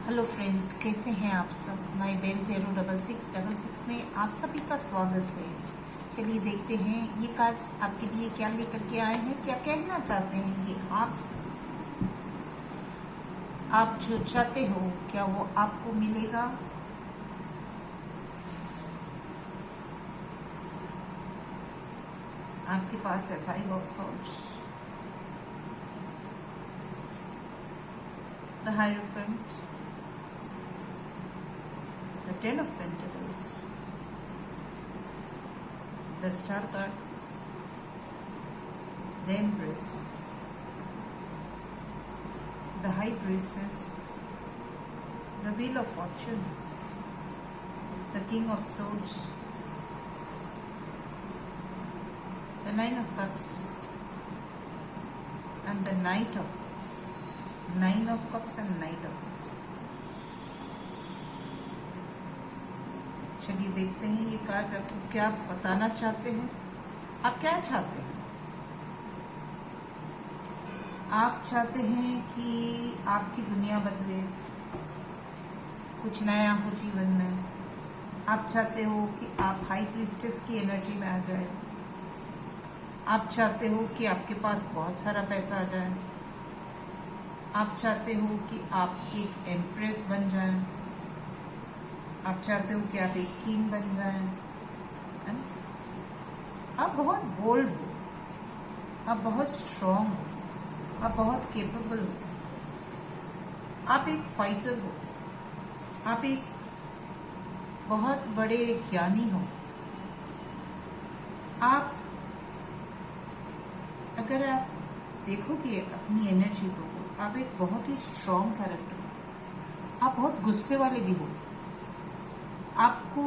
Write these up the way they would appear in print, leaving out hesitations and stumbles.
Hello friends, कैसे हैं आप सब। माई बेल 06666 में आप सभी का स्वागत है। चलिए देखते हैं ये कार्ड्स आपके लिए क्या लेकर के आए हैं, क्या कहना चाहते हैं ये आप जो चाहते हो क्या वो आपको मिलेगा। आपके पास है 5 of swords, the hierophant, the 10 of Pentacles, the Star card, the Empress, the High Priestess, the Wheel of Fortune, the King of Swords, the Nine of Cups, and the Knight of Cups. Nine of Cups and Knight of Cups. चलिए देखते हैं ये card आपको क्या बताना चाहते हैं। आप क्या चाहते हैं? आप चाहते हैं कि आपकी दुनिया बदले, कुछ नया हो जीवन में। आप चाहते हो कि आप हाई प्रीस्टेस की एनर्जी में आ जाए। आप चाहते हो कि आपके पास बहुत सारा पैसा आ जाए। आप चाहते हो कि आप एक एम्प्रेस बन जाए। आप चाहते हो कि आप एक किंग बन जाएं, है ना? आप बहुत बोल्ड हो, आप बहुत स्ट्रांग हो, आप बहुत केपेबल हो, आप एक फाइटर हो, आप एक बहुत बड़े ज्ञानी हो। आप अगर आप देखोगे अपनी एनर्जी को तो आप एक बहुत ही स्ट्रांग कैरेक्टर हो। आप बहुत गुस्से वाले भी हो। आपको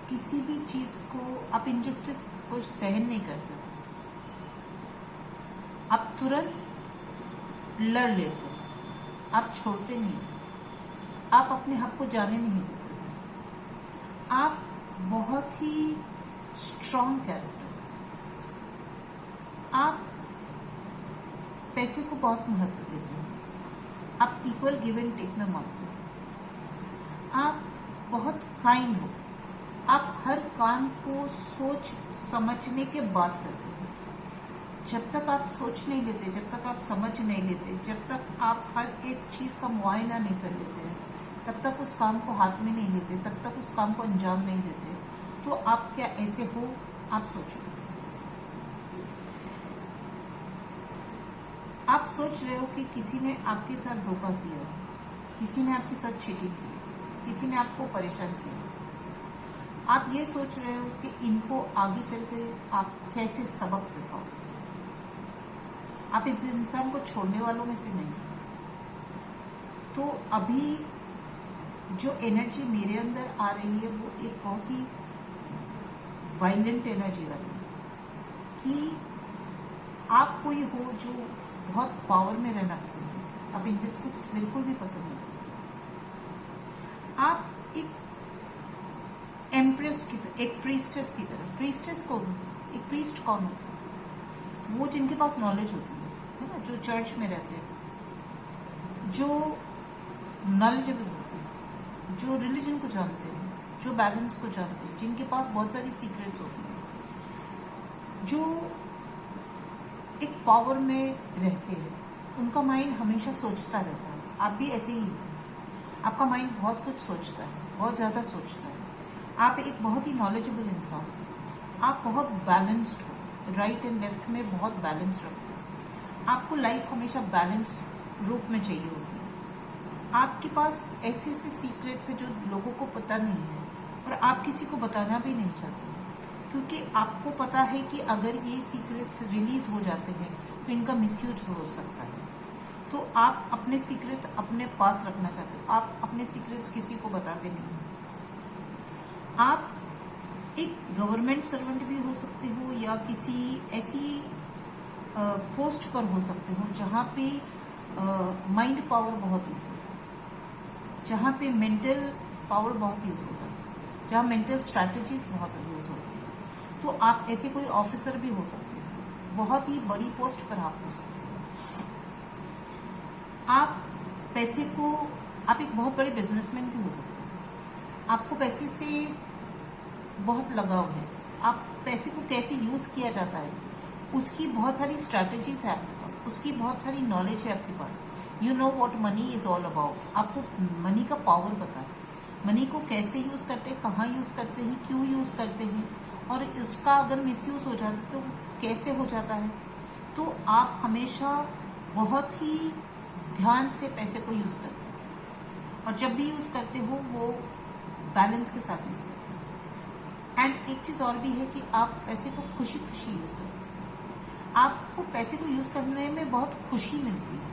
किसी भी चीज को, आप इनजस्टिस को सहन नहीं करते। आप तुरंत लड़ लेते हो, आप छोड़ते नहीं, आप अपने हक को जाने नहीं देते। आप बहुत ही स्ट्रॉन्ग कैरेक्टर। आप पैसे को बहुत महत्व देते हैं। आप इक्वल गिव एंड टेक में मानते हो। आप बहुत काइंड हो। आप हर काम को सोच समझने के बाद करते हो। जब तक आप सोच नहीं लेते, जब तक आप समझ नहीं लेते, जब तक आप हर एक चीज का मुआयना नहीं कर लेते, तब तक उस काम को हाथ में नहीं लेते, तब तक उस काम को अंजाम नहीं देते। तो आप क्या ऐसे हो? आप सोचो। आप सोच रहे हो कि किसी ने आपके साथ धोखा किया, किसी ने आपके साथ चीटिंग की, किसी ने आपको परेशान किया। आप ये सोच रहे हो कि इनको आगे चल के आप कैसे सबक सिखाओ। आप इस इंसान को छोड़ने वालों में से नहीं। तो अभी जो एनर्जी मेरे अंदर आ रही है वो एक बहुत ही वायलेंट एनर्जी वाली है कि आप कोई हो जो बहुत पावर में रहना पसंद करते। आप इनजस्टिस बिल्कुल भी पसंद नहीं करते। आप एक एम्प्रेस की तरह, एक प्रीस्टेस की तरह। प्रीस्टेस कौन? एक प्रीस्ट कौन होता है? वो जिनके पास नॉलेज होती है ना, जो चर्च में रहते हैं, जो नॉलेजेबल होते हैं, जो रिलीजन को जानते हैं, जो बैलेंस को जानते हैं, जिनके पास बहुत सारी सीक्रेट्स होती हैं, जो एक पावर में रहते हैं। उनका माइंड हमेशा सोचता रहता है। आप भी ऐसे ही हो। आपका माइंड बहुत कुछ सोचता है, बहुत ज़्यादा सोचता है। आप एक बहुत ही नॉलेजेबल इंसान हो। आप बहुत बैलेंस्ड हो, राइट एंड लेफ्ट में बहुत बैलेंस रखते हो। आपको लाइफ हमेशा बैलेंस रूप में चाहिए होती है। आपके पास ऐसे ऐसे सीक्रेट्स हैं जो लोगों को पता नहीं है और आप किसी को बताना भी नहीं चाहते, क्योंकि आपको पता है कि अगर ये सीक्रेट्स रिलीज हो जाते हैं तो इनका मिसयूज हो सकता है। तो आप अपने सीक्रेट्स अपने पास रखना चाहते हो। आप अपने सीक्रेट्स किसी को बताते नहीं। आप एक गवर्नमेंट सर्वेंट भी हो सकते हो या किसी ऐसी पोस्ट पर हो सकते हो जहाँ पे माइंड पावर बहुत यूज होता है, जहाँ पे मेंटल पावर बहुत यूज होता है, जहाँ मेंटल स्ट्रैटेजीज बहुत यूज होती है। तो आप ऐसे कोई ऑफिसर भी हो सकते हो, बहुत ही बड़ी पोस्ट पर आप हो सकते हो। आप पैसे को आप एक बहुत बड़े बिजनेसमैन भी हो सकते हैं। आपको पैसे से बहुत लगाव है, आप पैसे को कैसे यूज़ किया जाता है उसकी बहुत सारी स्ट्रैटेजीज है आपके पास, उसकी बहुत सारी नॉलेज है आपके पास। You know what money is all about. आपको मनी का पावर पता है, मनी को कैसे यूज़ करते हैं, कहाँ यूज़ करते हैं, क्यों यूज़ करते हैं, और उसका अगर मिसयूज़ हो जाता है तो कैसे हो जाता है। तो आप हमेशा बहुत ही ध्यान से पैसे को यूज़ करते हो, और जब भी यूज़ करते हो वो बैलेंस के साथ यूज़ करते हो। एंड एक चीज़ और भी है कि आप पैसे को खुशी खुशी यूज़ कर सकते हो। आपको पैसे को यूज़ करने में बहुत खुशी मिलती है,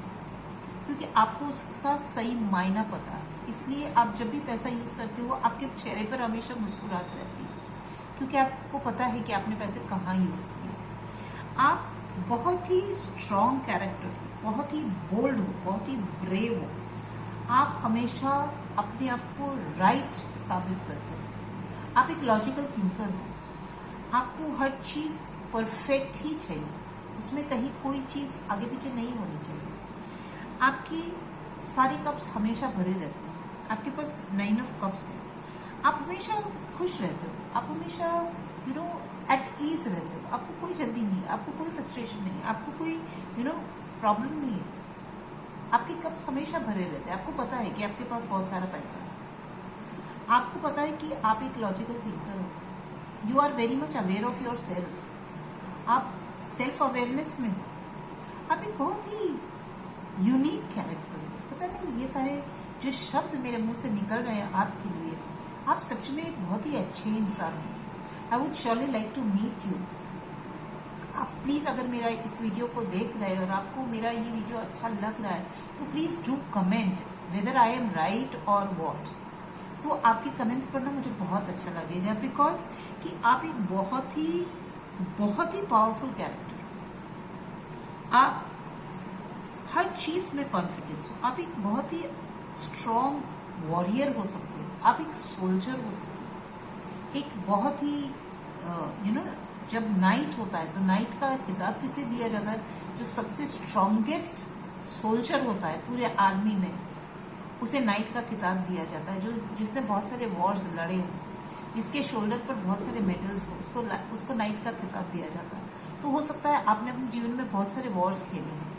क्योंकि आपको उसका सही मायना पता है। इसलिए आप जब भी पैसा यूज़ करते हो आपके चेहरे पर हमेशा मुस्कुराहट रहती है, क्योंकि आपको पता है कि आपने पैसे कहाँ यूज़ किए। आप बहुत ही स्ट्रॉन्ग कैरेक्टर हो, बहुत ही बोल्ड हो, बहुत ही ब्रेव हो। आप हमेशा अपने आप को राइट साबित करते हो। आप एक लॉजिकल थिंकर हो। आपको हर चीज़ परफेक्ट ही चाहिए, उसमें कहीं कोई चीज़ आगे पीछे नहीं होनी चाहिए। आपकी सारे कप्स हमेशा भरे रहते हैं, आपके पास 9 ऑफ कप्स है। आप हमेशा खुश रहते हो, आप हमेशा एट ईज रहते हो। आपको कोई जल्दी नहीं है, आपको कोई फ्रस्ट्रेशन नहीं है, आपको कोई प्रॉब्लम नहीं है। आपके कप्स हमेशा भरे रहते हैं। आपको पता है कि आपके पास बहुत सारा पैसा है, आपको पता है कि आप एक लॉजिकल थिंकर हो। You are very much aware of yourself. आप सेल्फ अवेयरनेस में हो। आप एक बहुत ही यूनिक कैरेक्टर हो। पता नहीं ये सारे जो शब्द मेरे मुंह से निकल रहे हैं आपके लिए, आप सच में एक बहुत ही अच्छे इंसान हैं। I would surely like to meet you. आप प्लीज़ अगर मेरा इस वीडियो को देख रहे हैं और आपको मेरा ये वीडियो अच्छा लग रहा है तो please do comment whether I am right और वॉट। तो आपके कमेंट्स पढ़ना मुझे बहुत अच्छा लगेगा, बिकॉज कि आप एक बहुत ही पावरफुल कैरेक्टर हो। आप हर चीज़ में कॉन्फिडेंस हो। आप एक बहुत ही स्ट्रॉन्ग वॉरियर हो सकते हो, आप एक सोल्जर हो सकते हो। एक बहुत ही जब नाइट होता है तो नाइट का खिताब किसे दिया जाता है? जो सबसे स्ट्रॉन्गेस्ट सोल्जर होता है पूरे आर्मी में, उसे नाइट का खिताब दिया जाता है। जो जिसने बहुत सारे वॉर्स लड़े हो, जिसके शोल्डर पर बहुत सारे मेडल्स हो, उसको नाइट का खिताब दिया जाता है। तो हो सकता है आपने अपने जीवन में बहुत सारे वॉर्स खेले हैं।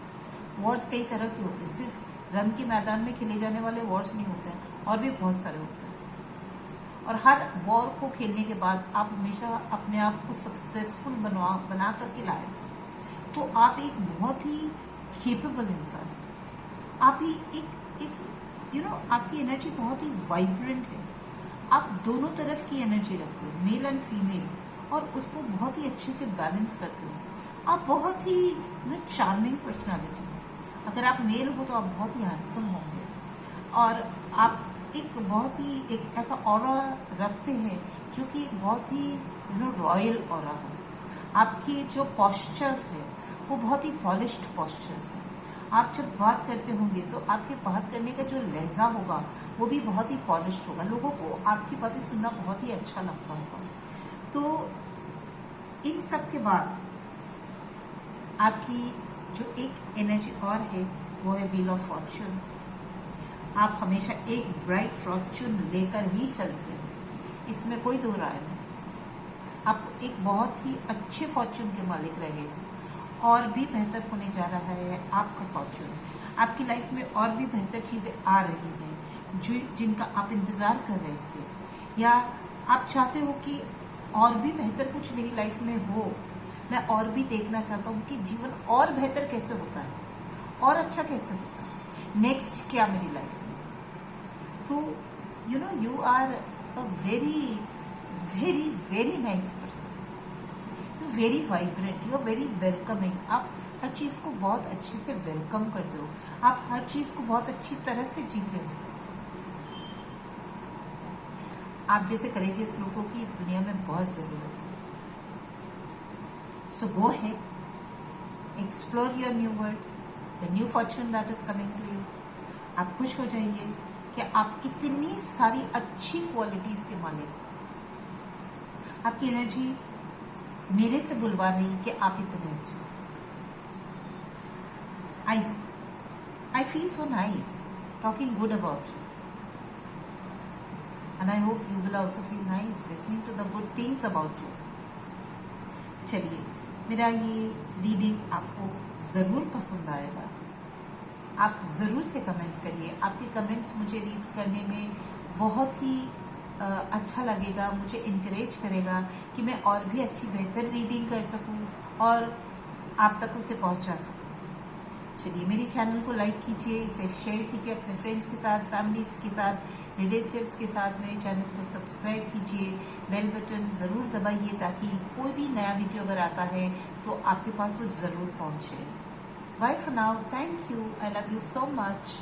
वॉर्स कई तरह के होते हैं, सिर्फ रंग के मैदान में खेले जाने वाले वॉर्स नहीं होते हैं, और भी बहुत सारे होते हैं। और हर वॉर को खेलने के बाद आप हमेशा अपने आप को सक्सेसफुल बना करके लाए, तो आप एक बहुत ही केपेबल इंसान हैं। आप ही एक आपकी एनर्जी बहुत ही वाइब्रेंट है। आप दोनों तरफ की एनर्जी रखते हो, मेल एंड फीमेल, और उसको बहुत ही अच्छे से बैलेंस करते हो। आप बहुत ही चार्मिंग पर्सनालिटी हो। अगर आप मेल हो तो आप बहुत ही हैंडसम होंगे, और आप एक ऐसा ऑरा रखते हैं जो कि बहुत ही रॉयल ऑरा हो। आपकी जो पॉस्चर्स है वो बहुत ही पॉलिश्ड पॉस्चर्स है। आप जब बात करते होंगे तो आपके बात करने का जो लहजा होगा वो भी बहुत ही पॉलिश्ड होगा। लोगों को आपकी बातें सुनना बहुत ही अच्छा लगता होगा। तो इन सब के बाद आपकी जो एक एनर्जी और है वो है व्हील ऑफ फॉर्च्यून। आप हमेशा एक ब्राइट फॉर्च्यून लेकर ही चलते हैं, इसमें कोई दो राय नहीं। आप एक बहुत ही अच्छे फॉर्च्यून के मालिक रहे, और भी बेहतर होने जा रहा है आपका फॉर्च्यून। आपकी लाइफ में और भी बेहतर चीज़ें आ रही हैं जिनका आप इंतज़ार कर रहे थे, या आप चाहते हो कि और भी बेहतर कुछ मेरी लाइफ में हो। मैं और भी देखना चाहता हूँ कि जीवन और बेहतर कैसे होता है, और अच्छा कैसे होता है, नेक्स्ट क्या मेरी लाइफ में। तो you are a very very very nice person, you very vibrant, you are very welcoming. आप हर चीज़ को बहुत अच्छे से वेलकम करते हो, आप हर चीज़ को बहुत अच्छी तरह से जीते हो। आप जैसे करेजियस लोगों की इस दुनिया में बहुत ज़रूरत है। सो गो है, explore your new world, the new fortune that is coming to you. आप खुश हो जाइए कि आप इतनी सारी अच्छी क्वालिटीज़ के मालिक हो। आपकी एनर्जी मेरे से बुलवा रही है कि आप इतने अच्छे। I feel so nice talking good about you. and I hope you will also feel nice listening to the good things about you. चलिए, मेरा ये रीडिंग आपको ज़रूर पसंद आएगा. आप ज़रूर से कमेंट करिए. आपके कमेंट्स मुझे रीड करने में बहुत ही अच्छा लगेगा, मुझे इनकरेज करेगा कि मैं और भी अच्छी बेहतर रीडिंग कर सकूं और आप तक उसे पहुंचा सकूं. चलिए, मेरी चैनल को लाइक कीजिए, इसे शेयर कीजिए अपने फ्रेंड्स के साथ, फैमिलीज के साथ, रिलेटिव्स के साथ. मेरे चैनल को सब्सक्राइब कीजिए, बेल बटन ज़रूर दबाइए ताकि कोई भी नया वीडियो अगर आता है तो आपके पास वो ज़रूर पहुंचे. Bye for now. Thank you. I love you so much.